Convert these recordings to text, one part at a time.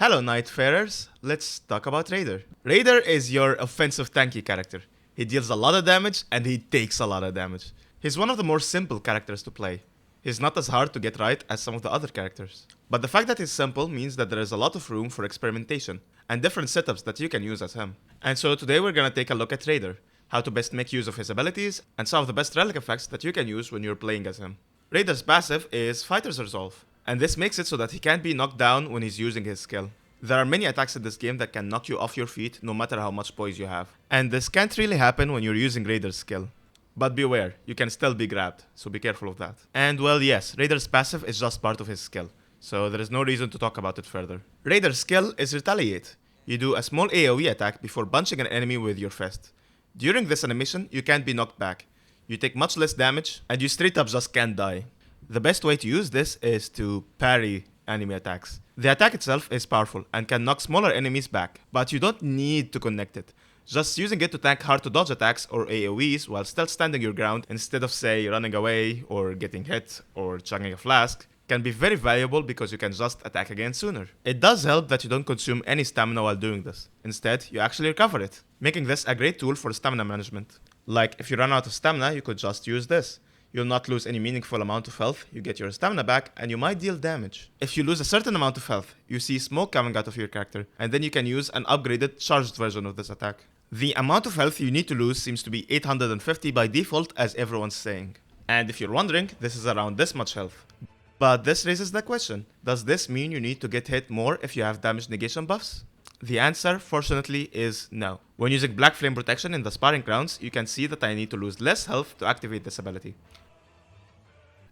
Hello Nightfarers, let's talk about Raider. Raider is your offensive tanky character. He deals a lot of damage and he takes a lot of damage. He's one of the more simple characters to play. He's not as hard to get right as some of the other characters. But the fact that he's simple means that there is a lot of room for experimentation and different setups that you can use as him. And so today we're gonna take a look at Raider, how to best make use of his abilities, and some of the best relic effects that you can use when you're playing as him. Raider's passive is Fighter's Resolve, and this makes it so that he can't be knocked down when he's using his skill. There are many attacks in this game that can knock you off your feet no matter how much poise you have. And this can't really happen when you're using Raider's skill. But beware, you can still be grabbed, so be careful of that. And well, yes, Raider's passive is just part of his skill, so there is no reason to talk about it further. Raider's skill is Retaliate. You do a small AoE attack before punching an enemy with your fist. During this animation, you can't be knocked back. You take much less damage, and you straight up just can't die. The best way to use this is to parry enemy attacks. The attack itself is powerful and can knock smaller enemies back, but you don't need to connect it. Just using it to tank hard to dodge attacks or AoEs while still standing your ground instead of, say, running away or getting hit or chugging a flask can be very valuable because you can just attack again sooner. It does help that you don't consume any stamina while doing this. Instead, you actually recover it, making this a great tool for stamina management. Like, if you run out of stamina, you could just use this. You'll not lose any meaningful amount of health, you get your stamina back, and you might deal damage. If you lose a certain amount of health, you see smoke coming out of your character, and then you can use an upgraded, charged version of this attack. The amount of health you need to lose seems to be 850 by default, as everyone's saying. And if you're wondering, this is around this much health. But this raises the question, does this mean you need to get hit more if you have damage negation buffs? The answer, fortunately, is no. When using Black Flame Protection in the sparring grounds, you can see that I need to lose less health to activate this ability.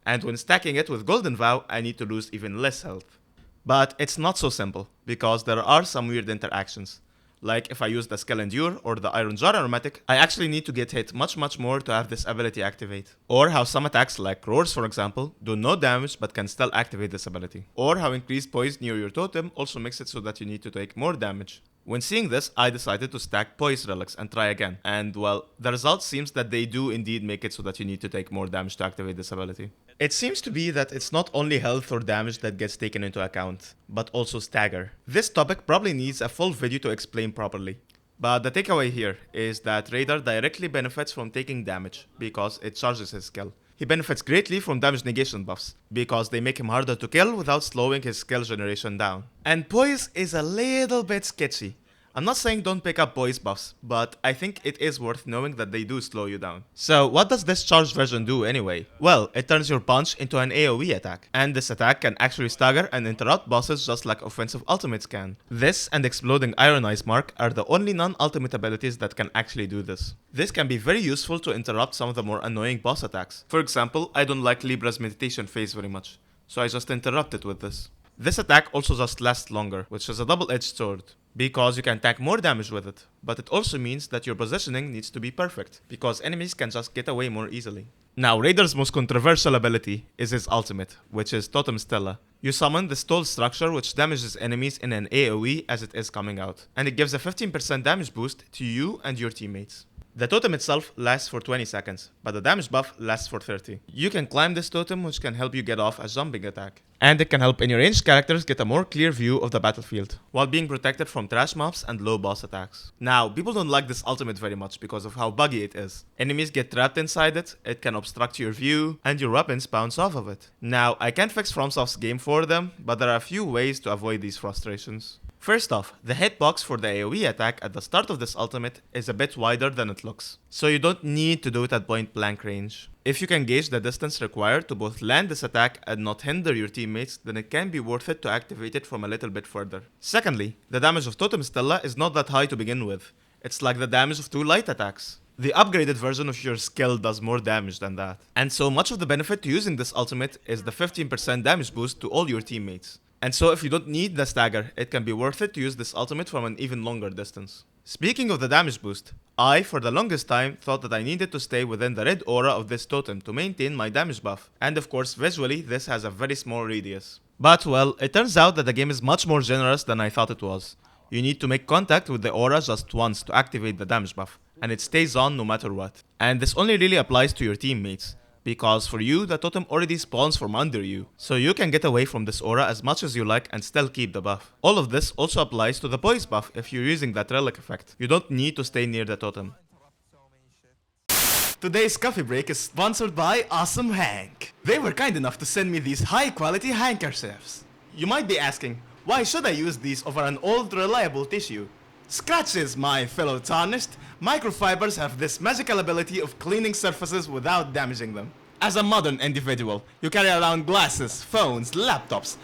And when stacking it with Golden Vow, I need to lose even less health. But it's not so simple, because there are some weird interactions. Like if I use the Skill Endure or the Iron Jar Aromatic, I actually need to get hit much more to have this ability activate. Or how some attacks like Roars for example, do no damage but can still activate this ability. Or how increased poise near your totem also makes it so that you need to take more damage. When seeing this, I decided to stack Poise Relics and try again. And well, the result seems that they do indeed make it so that you need to take more damage to activate this ability. It seems to be that it's not only health or damage that gets taken into account, but also stagger. This topic probably needs a full video to explain properly. But the takeaway here is that Raider directly benefits from taking damage, because it charges his skill. He benefits greatly from damage negation buffs, because they make him harder to kill without slowing his skill generation down. And Poise is a little bit sketchy. I'm not saying don't pick up Poise buffs, but I think it is worth knowing that they do slow you down. So what does this charged version do anyway? Well, it turns your punch into an AoE attack, and this attack can actually stagger and interrupt bosses just like offensive ultimates can. This and Exploding Iron Eyes Mark are the only non-ultimate abilities that can actually do this. This can be very useful to interrupt some of the more annoying boss attacks. For example, I don't like Libra's meditation phase very much, so I just interrupt it with this. This attack also just lasts longer, which is a double-edged sword, because you can tank more damage with it, but it also means that your positioning needs to be perfect, because enemies can just get away more easily. Now, Raider's most controversial ability is his ultimate, which is Totem Stella. You summon the stall structure which damages enemies in an AoE as it is coming out, and it gives a 15% damage boost to you and your teammates. The totem itself lasts for 20 seconds, but the damage buff lasts for 30. You can climb this totem, which can help you get off a jumping attack. And it can help any ranged characters get a more clear view of the battlefield, while being protected from trash mobs and low boss attacks. Now, people don't like this ultimate very much because of how buggy it is. Enemies get trapped inside it can obstruct your view, and your weapons bounce off of it. Now, I can't fix FromSoft's game for them, but there are a few ways to avoid these frustrations. First off, the hitbox for the AoE attack at the start of this ultimate is a bit wider than it looks, so you don't need to do it at point blank range. If you can gauge the distance required to both land this attack and not hinder your teammates, then it can be worth it to activate it from a little bit further. Secondly, the damage of Totem Stella is not that high to begin with. It's like the damage of 2 light attacks. The upgraded version of your skill does more damage than that. And so much of the benefit to using this ultimate is the 15% damage boost to all your teammates. And so if you don't need the stagger, it can be worth it to use this ultimate from an even longer distance. Speaking of the damage boost, I, for the longest time, thought that I needed to stay within the red aura of this totem to maintain my damage buff. And of course, visually, this has a very small radius. But well, it turns out that the game is much more generous than I thought it was. You need to make contact with the aura just once to activate the damage buff, and it stays on no matter what. And this only really applies to your teammates. because for you, the totem already spawns from under you, so you can get away from this aura as much as you like and still keep the buff. All of this also applies to the poise buff if you're using that relic effect. You don't need to stay near the totem. Today's coffee break is sponsored by Awesome Hank. They were kind enough to send me these high quality handkerchiefs. You might be asking, why should I use these over an old reliable tissue? Scratches, my fellow tarnished. Microfibers have this magical ability of cleaning surfaces without damaging them. As a modern individual, you carry around glasses, phones, laptops,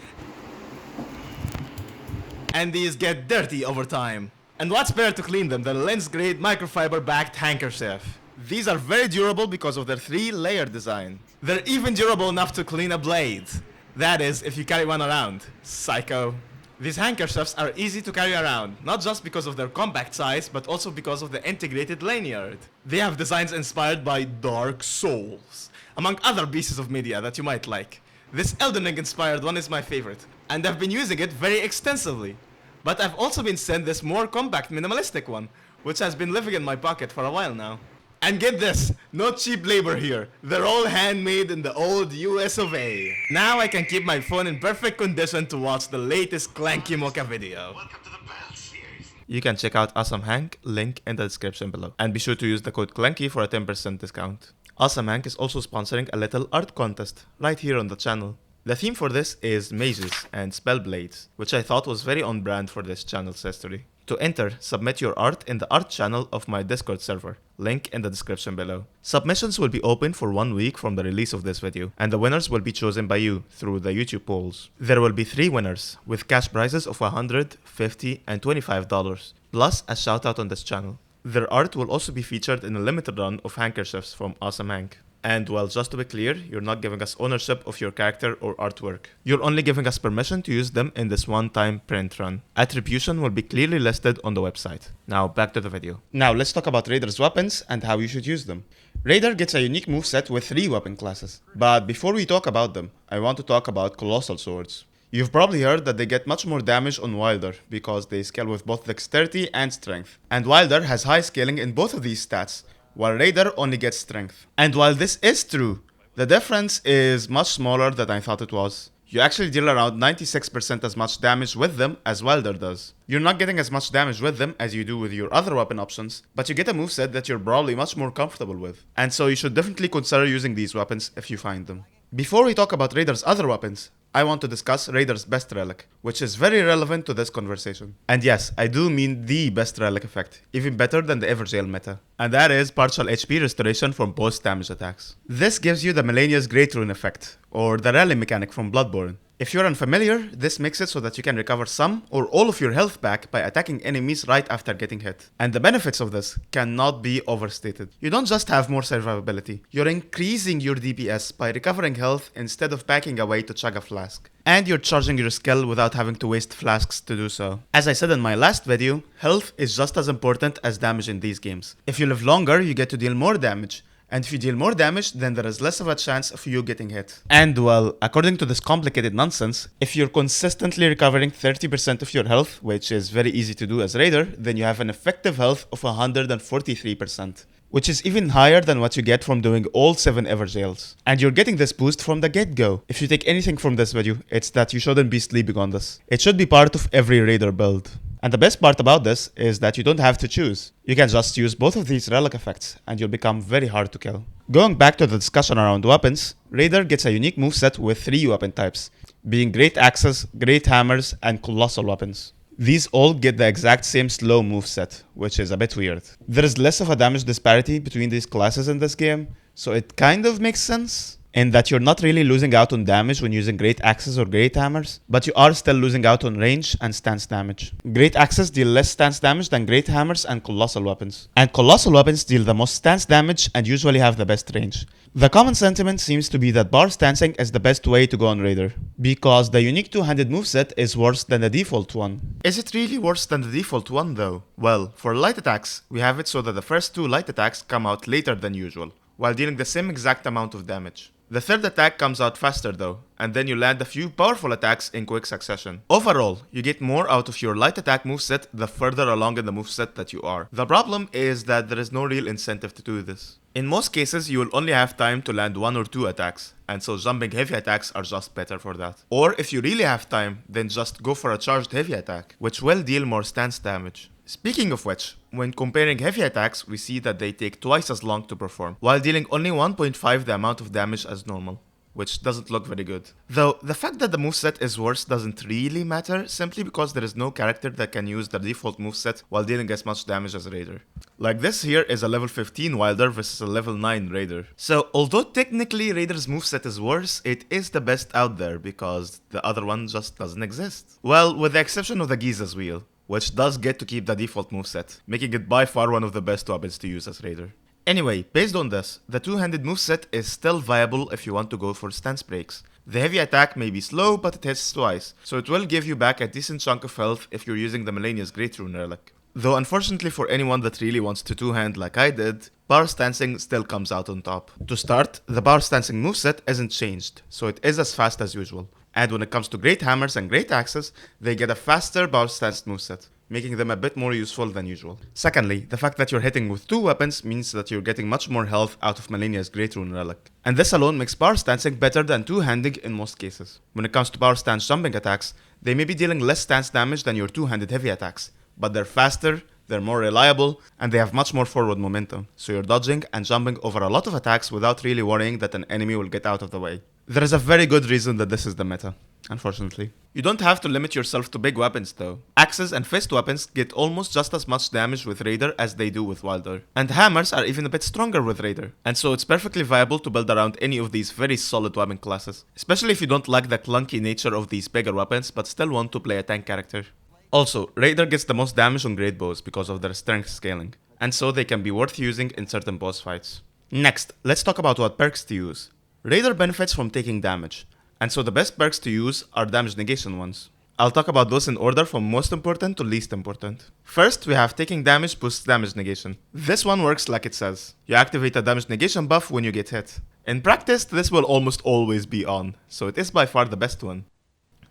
and these get dirty over time. And what's better to clean them than lens-grade microfiber-backed handkerchief? These are very durable because of their 3-layer design. They're even durable enough to clean a blade. That is, if you carry one around. Psycho. These handkerchiefs are easy to carry around, not just because of their compact size, but also because of the integrated lanyard. They have designs inspired by Dark Souls, among other pieces of media that you might like. This Elden Ring inspired one is my favorite, and I've been using it very extensively. But I've also been sent this more compact minimalistic one, which has been living in my pocket for a while now. And get this, no cheap labor here. They're all handmade in the old US of A. Now I can keep my phone in perfect condition to watch the latest Clanky Mocha video. Welcome to the Battle Series. You can check out Awesome Hank, link in the description below. And be sure to use the code Clanky for a 10% discount. Awesome Hank is also sponsoring a little art contest right here on the channel. The theme for this is mages and spellblades, which I thought was very on brand for this channel's history. To enter, submit your art in the art channel of my Discord server, link in the description below. Submissions will be open for 1 week from the release of this video, and the winners will be chosen by you through the YouTube polls. There will be 3 winners, with cash prizes of $100, $50, and $25, plus a shout out on this channel. Their art will also be featured in a limited run of handkerchiefs from Awesome Hank. And well, just to be clear, you're not giving us ownership of your character or artwork. You're only giving us permission to use them in this one-time print run. Attribution will be clearly listed on the website. Now back to the video. Now let's talk about Raider's weapons and how you should use them. Raider gets a unique moveset with 3 weapon classes. But before we talk about them, I want to talk about Colossal swords. You've probably heard that they get much more damage on Wilder because they scale with both dexterity and strength. And Wilder has high scaling in both of these stats, while Raider only gets strength. And while this is true, the difference is much smaller than I thought it was. You actually deal around 96% as much damage with them as Wilder does. You're not getting as much damage with them as you do with your other weapon options, but you get a moveset that you're probably much more comfortable with. And so you should definitely consider using these weapons if you find them. Before we talk about Raider's other weapons, I want to discuss Raider's best relic, which is very relevant to this conversation. And yes, I do mean the best relic effect, even better than the Everjail meta. And that is partial HP restoration from post-damage attacks. This gives you the Millennia's Great Rune effect, or the rally mechanic from Bloodborne. If you're unfamiliar, this makes it so that you can recover some or all of your health back by attacking enemies right after getting hit. And the benefits of this cannot be overstated. You don't just have more survivability, you're increasing your DPS by recovering health instead of backing away to chug a flask. And you're charging your skill without having to waste flasks to do so. As I said in my last video, health is just as important as damage in these games. If you live longer, you get to deal more damage. And if you deal more damage, then there is less of a chance of you getting hit. And well, according to this complicated nonsense, if you're consistently recovering 30% of your health, which is very easy to do as Raider, then you have an effective health of 143%. Which is even higher than what you get from doing all 7 Everjails. And you're getting this boost from the get-go. If you take anything from this video, it's that you shouldn't be sleeping on this. It should be part of every Raider build. And the best part about this is that you don't have to choose. You can just use both of these relic effects and you'll become very hard to kill. Going back to the discussion around weapons, Raider gets a unique moveset with 3 weapon types, being Great Axes, Great Hammers, and Colossal weapons. These all get the exact same slow moveset, which is a bit weird. There is less of a damage disparity between these classes in this game, so it kind of makes sense. In that you're not really losing out on damage when using Great Axes or Great Hammers, but you are still losing out on range and stance damage. Great Axes deal less stance damage than Great Hammers and Colossal weapons. And Colossal weapons deal the most stance damage and usually have the best range. The common sentiment seems to be that bar stancing is the best way to go on Raider, because the unique two-handed moveset is worse than the default one. Is it really worse than the default one though? Well, for light attacks, we have it so that the first 2 light attacks come out later than usual, while dealing the same exact amount of damage. The third attack comes out faster though, and then you land a few powerful attacks in quick succession. Overall, you get more out of your light attack moveset the further along in the moveset that you are. The problem is that there is no real incentive to do this. In most cases, you will only have time to land 1 or 2 attacks, and so jumping heavy attacks are just better for that. Or if you really have time, then just go for a charged heavy attack, which will deal more stance damage. Speaking of which, when comparing heavy attacks, we see that they take twice as long to perform, while dealing only 1.5 the amount of damage as normal, which doesn't look very good. Though, the fact that the moveset is worse doesn't really matter, simply because there is no character that can use the default moveset while dealing as much damage as Raider. Like this here is a level 15 Wilder versus a level 9 Raider. So, although technically Raider's moveset is worse, it is the best out there because the other one just doesn't exist. Well, with the exception of the Giza's Wheel, which does get to keep the default moveset, making it by far one of the best weapons to use as Raider. Anyway, based on this, the two-handed moveset is still viable if you want to go for stance breaks. The heavy attack may be slow, but it hits twice, so it will give you back a decent chunk of health if you're using the Millennia's Great Rune Relic. Though unfortunately for anyone that really wants to two-hand like I did, power stancing still comes out on top. To start, the power stancing moveset isn't changed, so it is as fast as usual. And when it comes to great hammers and great axes, they get a faster power stance moveset, making them a bit more useful than usual. Secondly, the fact that you're hitting with 2 weapons means that you're getting much more health out of Millennia's Great Rune Relic. And this alone makes power stancing better than two-handing in most cases. When it comes to power stance jumping attacks, they may be dealing less stance damage than your two-handed heavy attacks, but they're faster, they're more reliable, and they have much more forward momentum, so you're dodging and jumping over a lot of attacks without really worrying that an enemy will get out of the way. There is a very good reason that this is the meta, unfortunately. You don't have to limit yourself to big weapons though. Axes and fist weapons get almost just as much damage with Raider as they do with Wilder. And hammers are even a bit stronger with Raider, and so it's perfectly viable to build around any of these very solid weapon classes, especially if you don't like the clunky nature of these bigger weapons but still want to play a tank character. Also, Raider gets the most damage on great bows because of their strength scaling, and so they can be worth using in certain boss fights. Next, let's talk about what perks to use. Raider benefits from taking damage, and so the best perks to use are damage negation ones. I'll talk about those in order from most important to least important. First, we have taking damage boosts damage negation. This one works like it says. You activate a damage negation buff when you get hit. In practice, this will almost always be on, so it is by far the best one.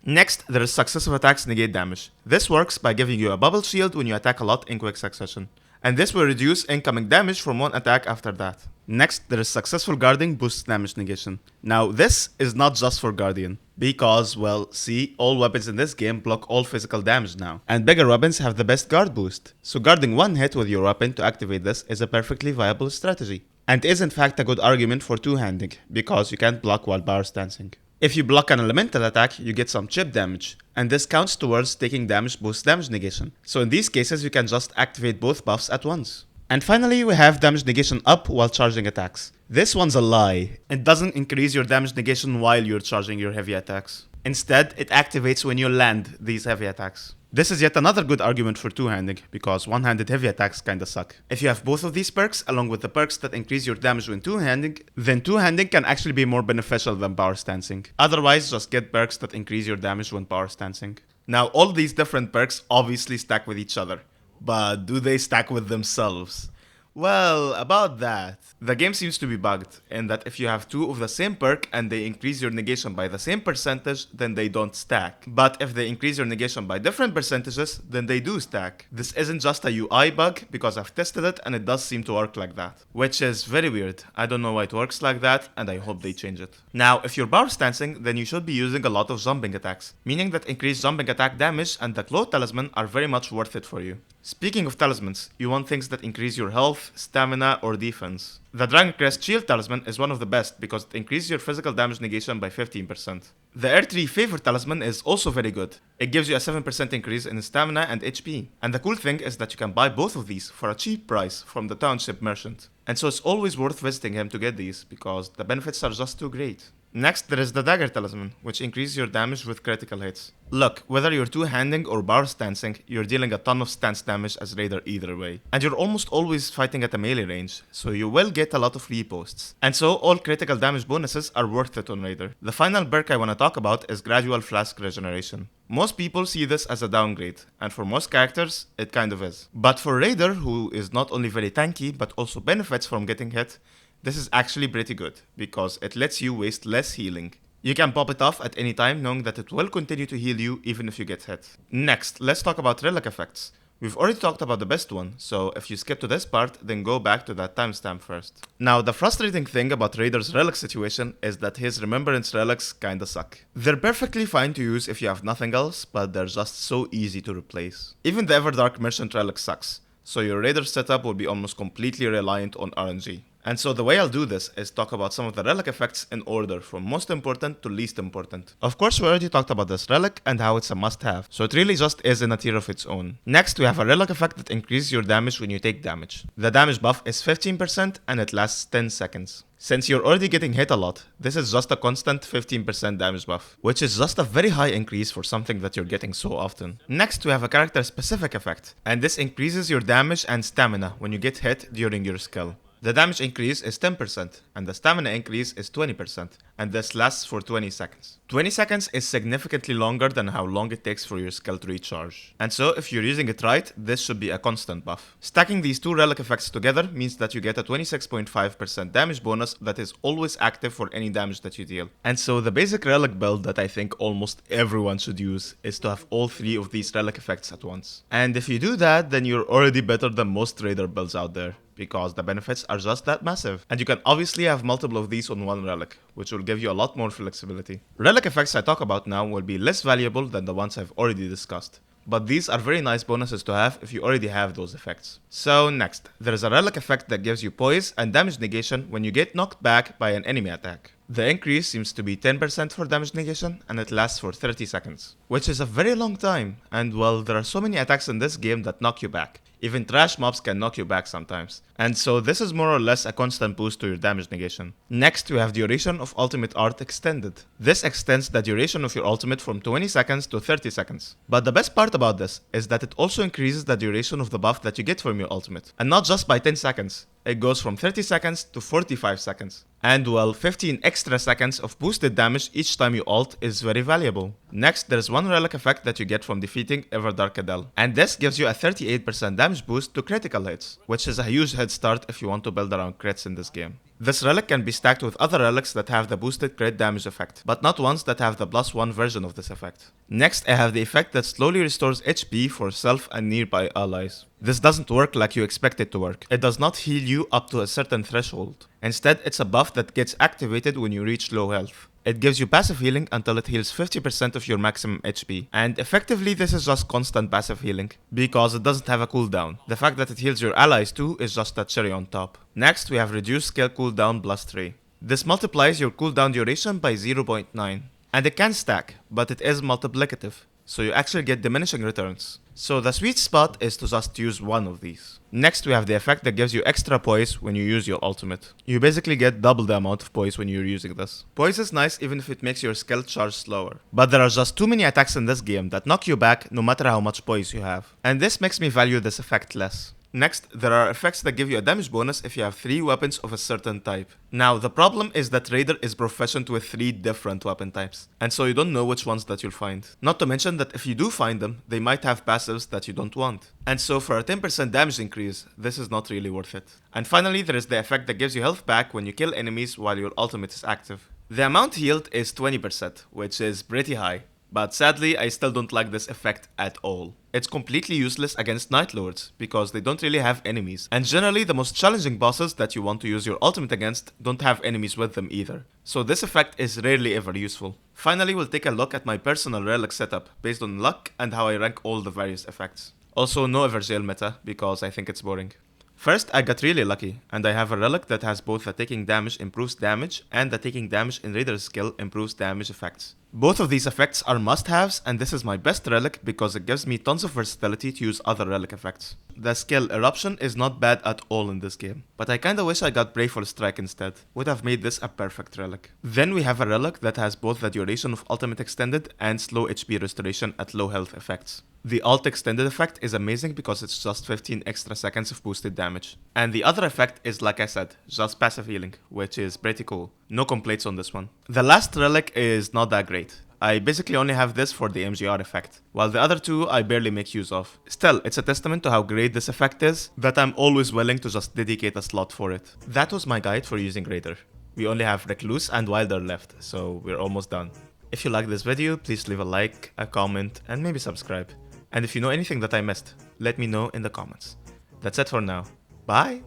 Next, there is successive attacks negate damage. This works by giving you a bubble shield when you attack a lot in quick succession, and this will reduce incoming damage from one attack after that. Next, there is successful guarding boosts damage negation. Now, this is not just for Guardian, because, well, see, all weapons in this game block all physical damage now, and bigger weapons have the best guard boost, so guarding one hit with your weapon to activate this is a perfectly viable strategy, and is in fact a good argument for two-handing, because you can't block while power stancing. If you block an elemental attack, you get some chip damage, and this counts towards taking damage boost damage negation, so in these cases you can just activate both buffs at once. And finally, we have damage negation up while charging attacks. This one's a lie. It doesn't increase your damage negation while you're charging your heavy attacks. Instead, it activates when you land these heavy attacks. This is yet another good argument for two-handing, because one-handed heavy attacks kinda suck. If you have both of these perks, along with the perks that increase your damage when two-handing, then two-handing can actually be more beneficial than power stancing. Otherwise, just get perks that increase your damage when power stancing. Now, all these different perks obviously stack with each other. But do they stack with themselves? Well, about that. The game seems to be bugged, in that if you have two of the same perk and they increase your negation by the same percentage, then they don't stack. But if they increase your negation by different percentages, then they do stack. This isn't just a UI bug, because I've tested it and it does seem to work like that. Which is very weird. I don't know why it works like that, and I hope they change it. Now, if you're power stancing, then you should be using a lot of jumping attacks, meaning that increased jumping attack damage and the Claw Talisman are very much worth it for you. Speaking of talismans, you want things that increase your health, stamina, or defense. The Dragon Crest Shield Talisman is one of the best because it increases your physical damage negation by 15%. The Air Tree Favor Talisman is also very good. It gives you a 7% increase in stamina and HP. And the cool thing is that you can buy both of these for a cheap price from the Township Merchant. And so it's always worth visiting him to get these because the benefits are just too great. Next, there is the Dagger Talisman, which increases your damage with critical hits. Look, whether you're two-handing or power stancing, you're dealing a ton of stance damage as Raider either way. And you're almost always fighting at a melee range, so you will get a lot of reposts. And so all critical damage bonuses are worth it on Raider. The final perk I want to talk about is Gradual Flask Regeneration. Most people see this as a downgrade, and for most characters, it kind of is. But for Raider, who is not only very tanky, but also benefits from getting hit, This is actually pretty good, because it lets you waste less healing. You can pop it off at any time knowing that it will continue to heal you even if you get hit. Next, let's talk about relic effects. We've already talked about the best one, so if you skip to this part, then go back to that timestamp first. Now, the frustrating thing about Raider's relic situation is that his remembrance relics kinda suck. They're perfectly fine to use if you have nothing else, but they're just so easy to replace. Even the Everdark Merchant relic sucks, so your Raider setup will be almost completely reliant on RNG. And so the way I'll do this is talk about some of the relic effects in order from most important to least important. Of course, we already talked about this relic and how it's a must-have, so it really just is in a tier of its own. Next, we have a relic effect that increases your damage when you take damage. The damage buff is 15% and it lasts 10 seconds. Since you're already getting hit a lot, this is just a constant 15% damage buff, which is just a very high increase for something that you're getting so often. Next, we have a character specific effect, and this increases your damage and stamina when you get hit during your skill. The damage increase is 10%, and the stamina increase is 20%, and this lasts for 20 seconds. 20 seconds is significantly longer than how long it takes for your skill to recharge. And so, if you're using it right, this should be a constant buff. Stacking these two relic effects together means that you get a 26.5% damage bonus that is always active for any damage that you deal. And so, the basic relic build that I think almost everyone should use is to have all three of these relic effects at once. And if you do that, then you're already better than most Raider builds out there, because the benefits are just that massive. And you can obviously have multiple of these on one relic, which will give you a lot more flexibility. Relic effects I talk about now will be less valuable than the ones I've already discussed, but these are very nice bonuses to have if you already have those effects. So next, there is a relic effect that gives you poise and damage negation when you get knocked back by an enemy attack. The increase seems to be 10% for damage negation, and it lasts for 30 seconds, which is a very long time, and well, there are so many attacks in this game that knock you back. Even trash mobs can knock you back sometimes, and so this is more or less a constant boost to your damage negation. Next, we have Duration of Ultimate Art Extended. This extends the duration of your ultimate from 20 seconds to 30 seconds. But the best part about this is that it also increases the duration of the buff that you get from your ultimate, and not just by 10 seconds. It goes from 30 seconds to 45 seconds. And well, 15 extra seconds of boosted damage each time you ult is very valuable. Next, there's one relic effect that you get from defeating Everdark Adele, and this gives you a 38% damage boost to critical hits, which is a huge head start if you want to build around crits in this game. This relic can be stacked with other relics that have the boosted crit damage effect, but not ones that have the +1 version of this effect. Next, I have the effect that slowly restores HP for self and nearby allies. This doesn't work like you expect it to work. It does not heal you up to a certain threshold. Instead, it's a buff that gets activated when you reach low health. It gives you passive healing until it heals 50% of your maximum HP. And effectively, this is just constant passive healing, because it doesn't have a cooldown. The fact that it heals your allies too is just a cherry on top. Next, we have Reduced Skill Cooldown +3. This multiplies your cooldown duration by 0.9. And it can stack, but it is multiplicative, so you actually get diminishing returns. So the sweet spot is to just use one of these. Next, we have the effect that gives you extra poise when you use your ultimate. You basically get double the amount of poise when you're using this. Poise is nice even if it makes your skill charge slower. But there are just too many attacks in this game that knock you back no matter how much poise you have. And this makes me value this effect less. Next, there are effects that give you a damage bonus if you have 3 weapons of a certain type. Now, the problem is that Raider is proficient with 3 different weapon types, and so you don't know which ones that you'll find. Not to mention that if you do find them, they might have passives that you don't want. And so for a 10% damage increase, this is not really worth it. And finally, there is the effect that gives you health back when you kill enemies while your ultimate is active. The amount healed is 20%, which is pretty high. But sadly, I still don't like this effect at all. It's completely useless against Night Lords, because they don't really have enemies. And generally, the most challenging bosses that you want to use your ultimate against don't have enemies with them either. So this effect is rarely ever useful. Finally, we'll take a look at my personal relic setup, based on luck and how I rank all the various effects. Also, no Evergale meta, because I think it's boring. First, I got really lucky, and I have a relic that has both the taking damage improves damage and the taking damage in Raider's skill improves damage effects. Both of these effects are must-haves, and this is my best relic because it gives me tons of versatility to use other relic effects. The skill Eruption is not bad at all in this game, but I kinda wish I got Brayful Strike instead. Would have made this a perfect relic. Then we have a relic that has both the duration of ultimate extended and slow HP restoration at low health effects. The ult extended effect is amazing because it's just 15 extra seconds of boosted damage. And the other effect is, like I said, just passive healing, which is pretty cool. No complaints on this one. The last relic is not that great. I basically only have this for the MGR effect, while the other two I barely make use of. Still, it's a testament to how great this effect is that I'm always willing to just dedicate a slot for it. That was my guide for using Raider. We only have Recluse and Wilder left, so we're almost done. If you like this video, please leave a like, a comment, and maybe subscribe. And if you know anything that I missed, let me know in the comments. That's it for now. Bye!